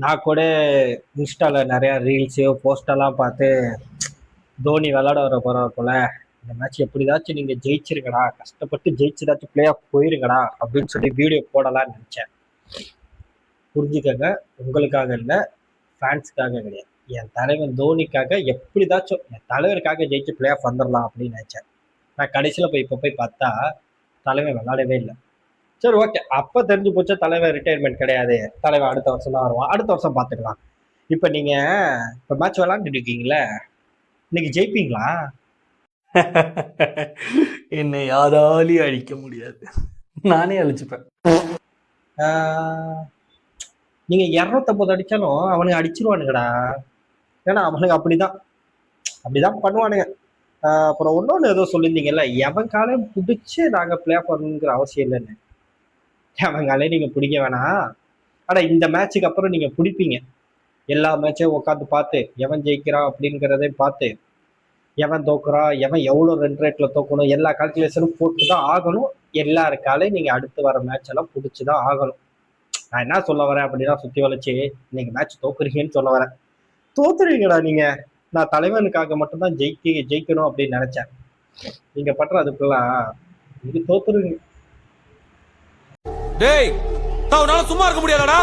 நான் கூட இன்ஸ்டால நிறைய ரீல்ஸையோ போஸ்டெல்லாம் பார்த்து தோனி விளையாட வர போற போல இந்த மேட்ச் எப்படிதாச்சும் நீங்க ஜெயிச்சிருக்கடா, கஷ்டப்பட்டு ஜெயிச்சுதாச்சும் பிளே ஆஃப் போயிருங்கடா அப்படின்னு சொல்லி வீடியோ போடலாம்னு நினைச்சேன். புரிஞ்சுக்கங்க, உங்களுக்காக இல்லை, ஃபேன்ஸுக்காக கிடையாது. என் தலைவன் தோனிக்காக எப்படிதாச்சும் என் தலைவருக்காக ஜெயிச்சு பிளே ஆஃப் வந்துடலாம் அப்படின்னு நினைச்சேன். நான் கடைசியில் போய் இப்போ போய் பார்த்தா தலைவன் விளையாடவே இல்லை. சரி, ஓகே, அப்போ தெரிஞ்சு போச்சா தலைவன் ரிட்டையர்மெண்ட் கிடையாது, தலைவன் அடுத்த வருஷம் தான் வருவான், அடுத்த வருஷம் பார்த்துக்கலாம். இப்போ நீங்கள் இப்போ மேட்ச் விளாண்டுட்டு இருக்கீங்களே, இன்னைக்கு ஜெயிப்பீங்களா? என்னை யாராலையும் அழிக்க முடியாது, நானே அழிச்சுப்பேன். நீங்க 250 அடிச்சாலும் அவனுக்கு அடிச்சிருவானுங்கடா. ஏன்னா அவனுக்கு அப்படிதான் பண்ணுவானுங்க. அப்புறம் இன்னொன்னு ஏதோ சொல்லியிருந்தீங்கல்ல, எவன் காலையும் பிடிச்சு நாங்க பிளே ஆஃப் பண்ணணுங்கிற அவசியம் இல்லைன்னு. எவன் காலையும் நீங்க பிடிக்க வேணாம். ஆனா இந்த மேட்சுக்கு அப்புறம் நீங்க பிடிப்பீங்க. எல்லா மேட்சையும் உட்காந்து பார்த்து எவன் ஜெயிக்கிறான் அப்படிங்கிறதையும் பார்த்து, எவன் தோக்குறான், எவன் எவ்வளோ ரன் ரேட்ல தோக்கணும், எல்லா கால்குலேஷனும் போட்டு தான் ஆகணும். எல்லாருக்காலையும் நீங்க அடுத்து வர மேட்ச் எல்லாம் பிடிச்சிதான் ஆகணும். நான் என்ன சொல்ல வரேன் அப்படின்னா, சுத்தி வளைச்சு இன்னைக்கு மேட்ச் தோக்குறீங்கன்னு சொல்ல வரேன். தோத்துறீங்கடா நீங்க. நான் தலைவனுக்காக மட்டும்தான் ஜெயிக்கணும் அப்படின்னு நினைச்சேன். நீங்க பண்ற அதுக்கெல்லாம் இது தோத்துருவீங்க. டேய், சும்மா இருக்க முடியாதடா.